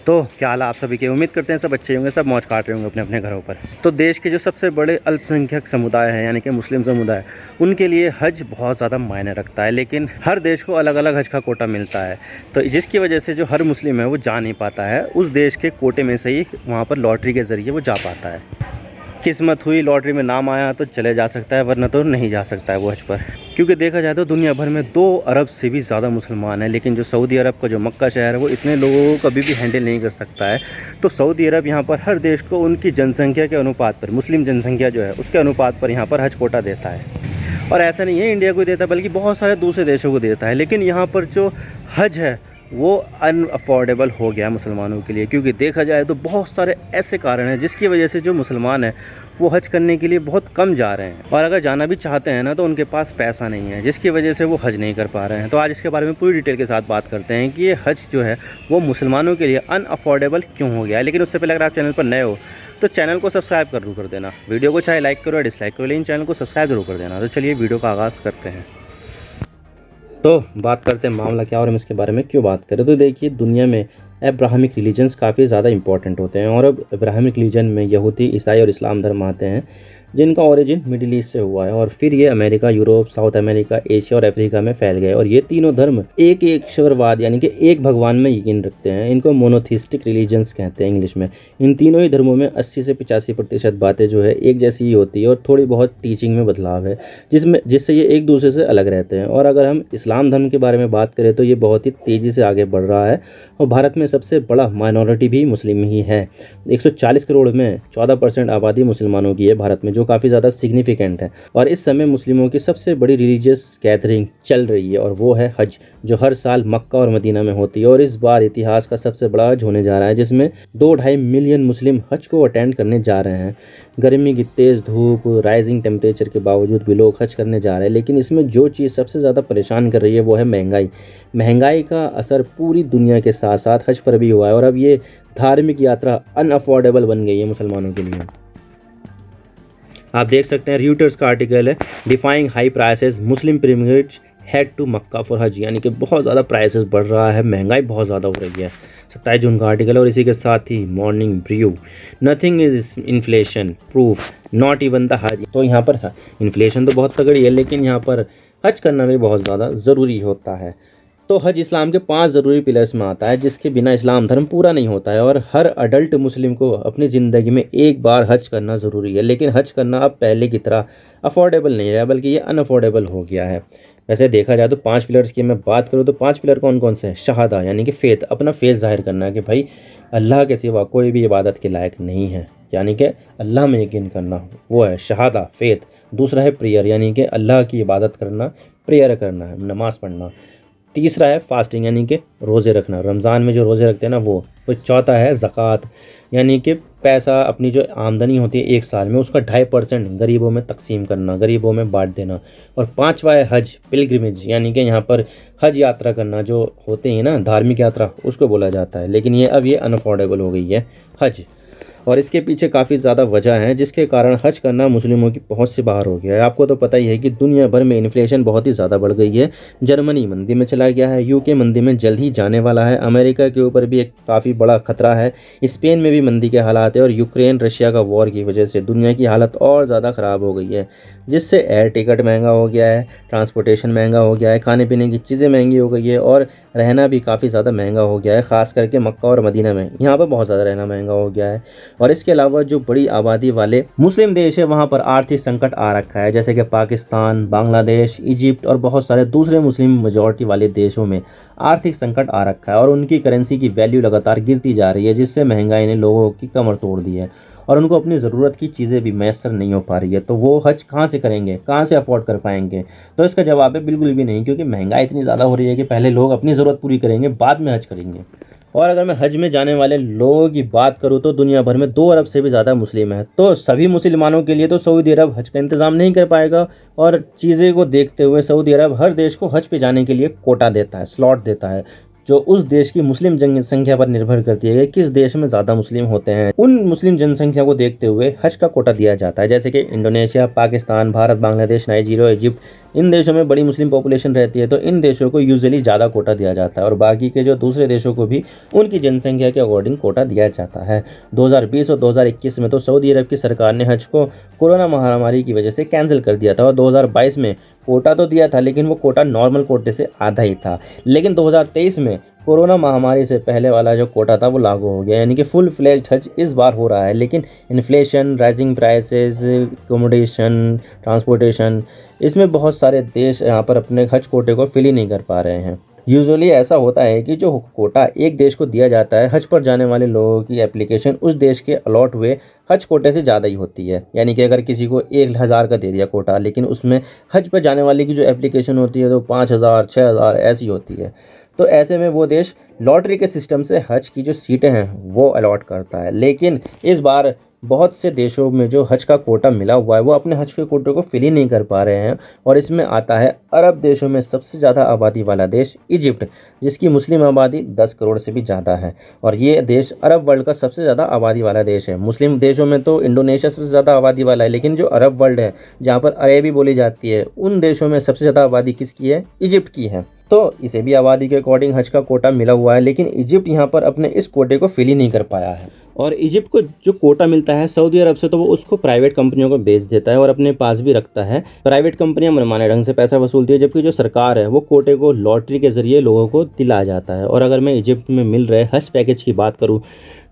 तो क्या हाल है आप सभी के। उम्मीद करते हैं सब अच्छे होंगे, सब मौज काट रहे होंगे अपने अपने घरों पर। तो देश के जो सबसे बड़े अल्पसंख्यक समुदाय हैं यानी कि मुस्लिम समुदाय, उनके लिए हज बहुत ज़्यादा मायने रखता है। लेकिन हर देश को अलग अलग हज का कोटा मिलता है, तो जिसकी वजह से जो हर मुस्लिम है वो जा नहीं पाता है। उस देश के कोटे में से ही वहाँ पर लॉटरी के ज़रिए वो जा पाता है। किस्मत हुई, लॉटरी में नाम आया तो चले जा सकता है, वरना तो नहीं जा सकता है वो हज पर। क्योंकि देखा जाए तो दुनिया भर में 2 अरब से भी ज़्यादा मुसलमान हैं, लेकिन जो सऊदी अरब का जो मक्का शहर है वो इतने लोगों को कभी भी हैंडल नहीं कर सकता है। तो सऊदी अरब यहाँ पर हर देश को उनकी जनसंख्या के अनुपात पर, मुस्लिम जनसंख्या जो है उसके अनुपात पर यहाँ पर हज कोटा देता है। और ऐसा नहीं है इंडिया को देता, बल्कि बहुत सारे दूसरे देशों को देता है। लेकिन यहाँ पर जो हज है वो अनअफोर्डेबल हो गया मुसलमानों के लिए, क्योंकि देखा जाए तो बहुत सारे ऐसे कारण हैं जिसकी वजह से जो मुसलमान हैं वो हज करने के लिए बहुत कम जा रहे हैं, और अगर जाना भी चाहते हैं ना तो उनके पास पैसा नहीं है, जिसकी वजह से वो हज नहीं कर पा रहे हैं। तो आज इसके बारे में पूरी डिटेल के साथ बात करते हैं कि ये हज जो है वो मुसलमानों के लिए अनअफोर्डेबल क्यों हो गया है। लेकिन उससे पहले अगर आप चैनल पर नए हो तो चैनल को सब्सक्राइब जरूर कर देना। वीडियो को चाहे लाइक करो या डिसलाइक करो, लेकिन चैनल को सब्सक्राइब जरूर कर देना। तो चलिए वीडियो का आगाज़ करते हैं। तो बात करते हैं मामला क्या और हम इसके बारे में क्यों बात करें। तो देखिए, दुनिया में अब्राहमिक रिलीजन्स काफ़ी ज़्यादा इंपॉर्टेंट होते हैं, और अब अब्राहमिक रिलीजन में यहूदी, ईसाई और इस्लाम धर्म आते हैं, जिनका ओरिजिन मिडिल ईस्ट से हुआ है, और फिर ये America, Europe, south America, Asia और अफ्रीका में फैल गए। और ये तीनों धर्म एक ईश्वरवाद यानी कि एक भगवान में यकीन रखते हैं। इनको मोनोथिस्टिक रिलीजन्स कहते हैं इंग्लिश में। इन तीनों ही धर्मों में 80 से 85% बातें जो है एक जैसी ही होती है, और थोड़ी बहुत टीचिंग में बदलाव है जिससे ये एक दूसरे से अलग रहते हैं। और अगर हम इस्लाम धर्म के बारे में बात करें तो ये बहुत ही तेज़ी से आगे बढ़ रहा है, और भारत में सबसे बड़ा माइनॉरिटी भी मुस्लिम ही है। 140 करोड़ में 14% आबादी मुसलमानों की है भारत में, जो काफ़ी ज़्यादा सिग्निफिकेंट है। और इस समय मुस्लिमों की सबसे बड़ी रिलीजियस गैदरिंग चल रही है, और वो है हज, जो हर साल मक्का और मदीना में होती है। और इस बार इतिहास का सबसे बड़ा हज होने जा रहा है, जिसमें 2-2.5 मिलियन मुस्लिम हज को अटेंड करने जा रहे हैं। गर्मी की तेज़ धूप, राइजिंग टेम्परेचर के बावजूद भी लोग हज करने जा रहे हैं। लेकिन इसमें जो चीज़ सबसे ज़्यादा परेशान कर रही है वो है महंगाई। महंगाई का असर पूरी दुनिया के साथ साथ हज पर भी हुआ है, और अब ये धार्मिक यात्रा अनअफोर्डेबल बन गई है मुसलमानों के लिए। आप देख सकते हैं र्यूटर्स का आर्टिकल है, defying high prices, Muslim pilgrims head to Mecca for Hajj, यानी कि बहुत ज़्यादा प्राइसेस बढ़ रहा है, महंगाई बहुत ज़्यादा हो रही है। 27 जून का आर्टिकल है। और इसी के साथ ही morning brew, nothing is inflation proof not even the hedge. तो यहाँ पर इन्फ्लेशन तो बहुत तगड़ी है, लेकिन यहाँ पर हज करना भी बहुत ज़्यादा ज़रूरी होता है। तो हज इस्लाम के 5 ज़रूरी पिलर्स में आता है, जिसके बिना इस्लाम धर्म पूरा नहीं होता है। और हर अडल्ट मुस्लिम को अपनी ज़िंदगी में एक बार हज करना ज़रूरी है। लेकिन हज करना अब पहले की तरह अफोर्डेबल नहीं रहा, बल्कि ये अनअफोर्डेबल हो गया है। वैसे देखा जाए तो 5 पिलर्स की मैं बात करूँ तो 5 पिलर कौन कौन से हैं? शहादा यानी कि फेथ, अपना फेथ जाहिर करना है कि भाई अल्लाह के सिवा कोई भी इबादत के लायक नहीं है, यानी कि अल्लाह में यकीन करना, वो है शहादा, फेथ। दूसरा है प्रेयर, यानी कि अल्लाह की इबादत करना, प्रेयर करना है, नमाज़ पढ़ना। तीसरा है फास्टिंग, यानी कि रोज़े रखना, रमज़ान में जो रोज़े रखते हैं ना वो। तो चौथा है ज़कात, यानी कि पैसा, अपनी जो आमदनी होती है एक साल में उसका 2.5% गरीबों में तकसीम करना, गरीबों में बांट देना। और पांचवा है हज, पिलग्रिमेज, यानी कि यहाँ पर हज यात्रा करना, जो होते हैं ना धार्मिक यात्रा, उसको बोला जाता है। लेकिन ये अब ये अनअफोर्डेबल हो गई है हज, और इसके पीछे काफ़ी ज़्यादा वजह है जिसके कारण हज करना मुस्लिमों की पहुंच से बाहर हो गया है। आपको तो पता ही है कि दुनिया भर में इन्फ्लेशन बहुत ही ज़्यादा बढ़ गई है। जर्मनी मंदी में चला गया है, यूके मंदी में जल्द ही जाने वाला है, अमेरिका के ऊपर भी एक काफ़ी बड़ा खतरा है, स्पेन में भी मंदी के हालात है, और यूक्रेन रशिया का वॉर की वजह से दुनिया की हालत और ज़्यादा ख़राब हो गई है, जिससे एयर टिकट महंगा हो गया है, ट्रांसपोर्टेशन महंगा हो गया है, खाने पीने की चीज़ें महंगी हो गई है, और रहना भी काफ़ी ज़्यादा महंगा हो गया है। ख़ास करके मक्का और मदीना में यहाँ पर बहुत ज़्यादा रहना महंगा हो गया है। और इसके अलावा जो बड़ी आबादी वाले मुस्लिम देश है वहाँ पर आर्थिक संकट आ रखा है, जैसे कि पाकिस्तान, बांग्लादेश, इजिप्ट और बहुत सारे दूसरे मुस्लिम मेजॉरिटी वाले देशों में आर्थिक संकट आ रखा है, और उनकी करेंसी की वैल्यू लगातार गिरती जा रही है, जिससे महंगाई ने लोगों की कमर तोड़ दी है, और उनको अपनी ज़रूरत की चीज़ें भी मैसर नहीं हो पा रही है। तो वो हज कहाँ से करेंगे, कहाँ से अफोर्ड कर पाएंगे? तो इसका जवाब है बिल्कुल भी नहीं, क्योंकि महंगाई इतनी ज़्यादा हो रही है कि पहले लोग अपनी ज़रूरत पूरी करेंगे, बाद में हज करेंगे। और अगर मैं हज में जाने वाले लोगों की बात करूं तो दुनिया भर में 2 अरब से भी ज़्यादा मुस्लिम हैं। तो सभी मुसलमानों के लिए तो सऊदी अरब हज का इंतज़ाम नहीं कर पाएगा, और चीज़ें को देखते हुए सऊदी अरब हर देश को हज पे जाने के लिए कोटा देता है, स्लॉट देता है, जो उस देश की मुस्लिम जनसंख्या पर निर्भर करती है कि किस देश में ज़्यादा मुस्लिम होते हैं। उन मुस्लिम जनसंख्या को देखते हुए हज का कोटा दिया जाता है, जैसे कि Indonesia, Pakistan, Bharat, Bangladesh, Nigeria, Egypt, इन देशों में बड़ी मुस्लिम पॉपुलेशन रहती है, तो इन देशों को यूजुअली ज़्यादा कोटा दिया जाता है और बाकी के जो दूसरे देशों को भी उनकी जनसंख्या के अकॉर्डिंग कोटा दिया जाता है। 2020 और 2021 में तो सऊदी अरब की सरकार ने हज को कोरोना महामारी की वजह से कैंसिल कर दिया था और 2022 में कोटा तो दिया था, लेकिन वो कोटा नॉर्मल कोटे से आधा ही था। लेकिन 2023 में कोरोना महामारी से पहले वाला जो कोटा था वो लागू हो गया, यानी कि फुल फ्लेज्ड हज इस बार हो रहा है। लेकिन inflation, rising prices, accommodation, transportation, इसमें बहुत सारे देश यहाँ पर अपने हज कोटे को फिल ही नहीं कर पा रहे हैं। यूजुअली ऐसा होता है कि जो कोटा एक देश को दिया जाता है, हज पर जाने वाले लोगों की एप्लीकेशन उस देश के अलॉट हुए हज कोटे से ज़्यादा ही होती है। यानी कि अगर किसी को 1,000 का दे दिया कोटा, लेकिन उसमें हज पर जाने वाले की जो एप्लीकेशन होती है तो 5,000, 6,000 ऐसी होती है। तो ऐसे में वो देश लॉटरी के सिस्टम से हज की जो सीटें हैं वो अलॉट करता है। लेकिन इस बार बहुत से देशों में जो हज का कोटा मिला हुआ है वो अपने हज के कोटे को फिल ही नहीं कर पा रहे हैं। और इसमें आता है अरब देशों में सबसे ज़्यादा आबादी वाला देश इजिप्ट, जिसकी मुस्लिम आबादी 10 करोड़ से भी ज़्यादा है। और ये देश अरब वर्ल्ड का सबसे ज़्यादा आबादी वाला देश है। मुस्लिम देशों में तो इंडोनेशिया सबसे ज़्यादा आबादी वाला है, लेकिन जो अरब वर्ल्ड है जहाँ पर अरेबी बोली जाती है, उन देशों में सबसे ज़्यादा आबादी किसकी है? इजिप्ट की है। तो इसे भी आबादी के अकॉर्डिंग हज का कोटा मिला हुआ है, लेकिन इजिप्ट यहाँ पर अपने इस कोटे को फिल ही नहीं कर पाया है। और इजिप्ट को जो कोटा मिलता है सऊदी अरब से, तो वो उसको प्राइवेट कंपनियों को बेच देता है और अपने पास भी रखता है। प्राइवेट कंपनियां मनमाने ढंग से पैसा वसूलती है, जबकि जो सरकार है वो कोटे को लॉटरी के जरिए लोगों को दिलाया जाता है। और अगर मैं इजिप्ट में मिल रहे हज पैकेज की बात करूँ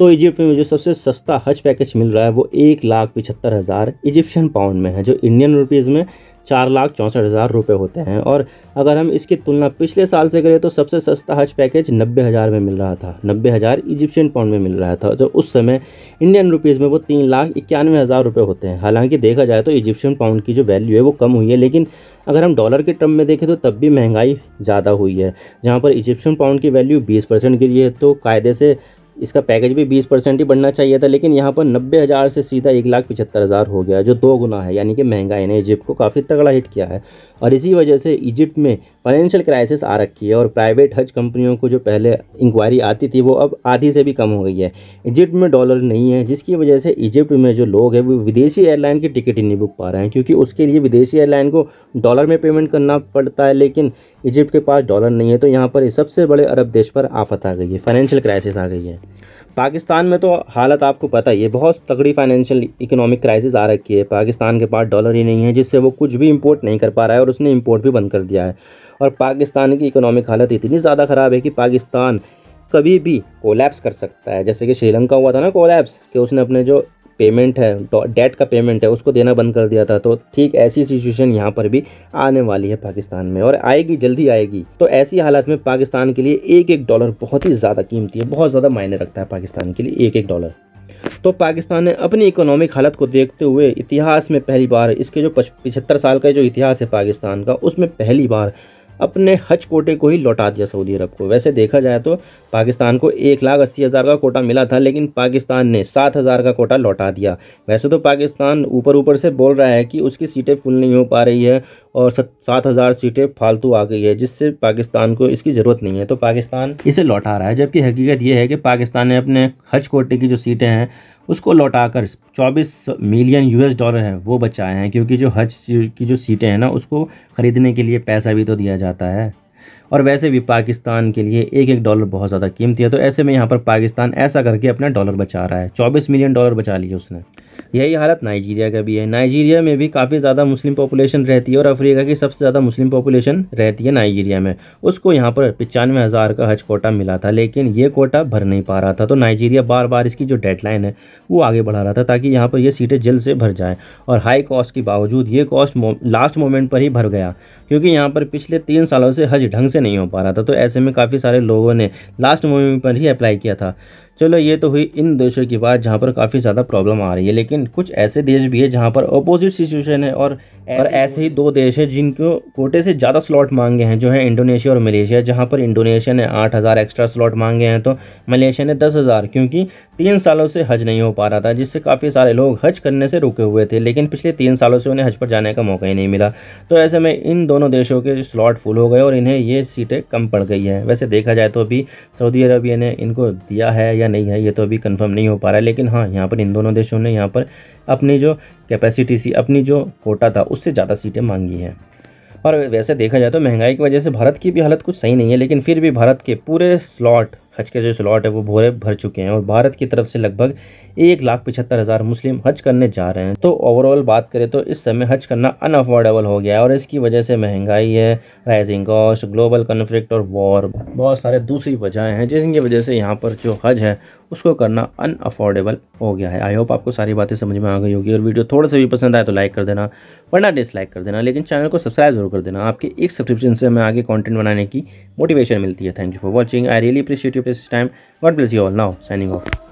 तो इजिप्ट में जो सबसे सस्ता हज पैकेज मिल रहा है वो 1,75,000 इजिप्शियन पाउंड में है, जो इंडियन रुपीज़ में 4,64,000 रुपये होते हैं। और अगर हम इसकी तुलना पिछले साल से करें तो सबसे सस्ता हज पैकेज 90,000 में मिल रहा था, 90,000 इजिप्शियन पाउंड में मिल रहा था। तो उस समय इंडियन रुपीज़ में वो 3,91,000 रुपये होते हैं। हालांकि देखा जाए तो इजिप्शियन पाउंड की जो वैल्यू है वो कम हुई है, लेकिन अगर हम डॉलर के टर्म में देखें तो तब भी महंगाई ज़्यादा हुई है। जहाँ पर इजिप्शियन पाउंड की वैल्यू 20% गिरी है, तो कायदे से इसका पैकेज भी 20% ही बढ़ना चाहिए था, लेकिन यहाँ पर 90,000 से सीधा 1,75,000 हो गया, जो 2 गुना है। यानी कि महंगाई ने इजिप्ट को काफ़ी तगड़ा हिट किया है और इसी वजह से इजिप्ट में फाइनेंशियल क्राइसिस आ रखी है और प्राइवेट हज कंपनियों को जो पहले इंक्वायरी आती थी वो अब आधी से भी कम हो गई है। इजिप्ट में डॉलर नहीं है, जिसकी वजह से इजिप्ट में जो लोग हैं वो विदेशी एयरलाइन की टिकट ही नहीं बुक पा रहे हैं, क्योंकि उसके लिए विदेशी एयरलाइन को डॉलर में पेमेंट करना पड़ता है। लेकिन इजिप्ट के पास डॉलर नहीं है, तो यहाँ पर सबसे बड़े अरब देश पर आफत आ गई है, फाइनेंशियल क्राइसिस आ गई है। पाकिस्तान में तो हालत आपको पता ही है, बहुत तगड़ी फाइनेंशियल इकोनॉमिक क्राइसिस आ रखी है। पाकिस्तान के पास डॉलर ही नहीं है, जिससे वो कुछ भी इंपोर्ट नहीं कर पा रहा है और उसने इंपोर्ट भी बंद कर दिया है। और पाकिस्तान की इकोनॉमिक हालत इतनी ज़्यादा ख़राब है कि पाकिस्तान कभी भी कोलैप्स कर सकता है। जैसे कि श्रीलंका हुआ था ना कोलैप्स, कि उसने अपने जो पेमेंट है, डेट का पेमेंट है, उसको देना बंद कर दिया था। तो ठीक ऐसी सिचुएशन यहाँ पर भी आने वाली है पाकिस्तान में, और आएगी, जल्दी आएगी। तो ऐसी हालत में पाकिस्तान के लिए एक एक डॉलर बहुत ही ज़्यादा कीमती है, बहुत ज़्यादा मायने रखता है पाकिस्तान के लिए एक एक डॉलर। तो पाकिस्तान ने अपनी इकोनॉमिक हालत को देखते हुए इतिहास में पहली बार, इसके जो 75 साल का जो इतिहास है पाकिस्तान का, उसमें पहली बार अपने हज कोटे को ही लौटा दिया सऊदी अरब को। वैसे देखा जाए तो पाकिस्तान को 1,80,000 का कोटा मिला था, लेकिन पाकिस्तान ने 7,000 का कोटा लौटा दिया। वैसे तो पाकिस्तान ऊपर ऊपर से बोल रहा है कि उसकी सीटें फुल नहीं हो पा रही है और 7,000 सीटें फालतू आ गई है, जिससे पाकिस्तान को इसकी ज़रूरत नहीं है, तो पाकिस्तान इसे लौटा रहा है। जबकि हकीकत ये है कि पाकिस्तान ने अपने हज कोटे की जो सीटें हैं उसको लौटाकर 24 मिलियन US डॉलर है वो बचाए हैं, क्योंकि जो हज की जो सीटें हैं ना उसको ख़रीदने के लिए पैसा भी तो दिया जाता है। और वैसे भी पाकिस्तान के लिए एक एक डॉलर बहुत ज़्यादा कीमती है, तो ऐसे में यहाँ पर पाकिस्तान ऐसा करके अपना डॉलर बचा रहा है। 24 मिलियन डॉलर बचा लिए उसने। यही हालत नाइजीरिया का भी है। नाइजीरिया में भी काफ़ी ज़्यादा मुस्लिम पॉपुलेशन रहती है और अफ्रीका की सबसे ज़्यादा मुस्लिम पॉपुलेशन रहती है नाइजीरिया में। उसको यहाँ पर 95,000 का हज कोटा मिला था, लेकिन ये कोटा भर नहीं पा रहा था। तो नाइजीरिया बार बार इसकी जो डेडलाइन है वो आगे बढ़ा रहा था, ताकि यहाँ पर ये सीटें जल्द से भर जाएँ। और हाई कॉस्ट के बावजूद ये कॉस्ट लास्ट मोमेंट पर ही भर गया, क्योंकि यहाँ पर पिछले 3 सालों से हज ढंग से नहीं हो पा रहा था। तो ऐसे में काफ़ी सारे लोगों ने लास्ट मोमेंट पर ही अप्लाई किया था। चलो, ये तो हुई इन देशों की बात जहाँ पर काफ़ी ज़्यादा प्रॉब्लम आ रही है, लेकिन कुछ ऐसे देश भी है जहाँ पर अपोजिट सिचुएशन है। और ऐसे ही 2 देश हैं जिनको कोटे से ज़्यादा स्लॉट मांगे हैं, जो है इंडोनेशिया और मलेशिया। जहाँ पर इंडोनेशिया ने 8,000 एक्स्ट्रा स्लॉट मांगे हैं, तो मलेशिया ने 10,000, क्योंकि 3 सालों से हज नहीं हो पा रहा था, जिससे काफ़ी सारे लोग हज करने से रुके हुए थे। लेकिन पिछले 3 सालों से उन्हें हज पर जाने का मौका ही नहीं मिला। तो ऐसे में इन दोनों देशों के स्लॉट फुल हो गए और इन्हें ये सीटें कम पड़ गई हैं। वैसे देखा जाए तो अभी सऊदी अरबिया ने इनको दिया है या नहीं है ये तो अभी कंफर्म नहीं हो पा रहा है, लेकिन हाँ, यहाँ पर इन दोनों देशों ने यहाँ पर अपनी जो कैपेसिटी सी, अपनी जो कोटा था उससे ज़्यादा सीटें मांगी हैं। और वैसे देखा जाए तो महंगाई की वजह से भारत की भी हालत कुछ सही नहीं है, लेकिन फिर भी भारत के पूरे स्लॉट, हज के जो स्लॉट है वो भरे भर चुके हैं और भारत की तरफ से लगभग 1,75,000 मुस्लिम हज करने जा रहे हैं। तो ओवरऑल बात करें तो इस समय हज करना अनअफोर्डेबल हो गया है और इसकी वजह से महंगाई है, राइजिंग कॉस्ट, ग्लोबल कन्फ्लिक्ट और वॉर, बहुत सारे दूसरी वजहें हैं जिनकी वजह से यहाँ पर जो हज है उसको करना अनअफोर्डेबल हो गया है। आई होप आपको सारी बातें समझ में आ गई होगी और वीडियो थोड़ा सा भी पसंद आए तो लाइक कर देना, वरना डिसलाइक कर देना, लेकिन चैनल को सब्सक्राइब जरूर कर देना। आपके एक सब्सक्रिप्शन से हमें आगे कंटेंट बनाने की मोटिवेशन मिलती है। Thank you for watching, I really appreciate your time. God bless you all. Now signing off.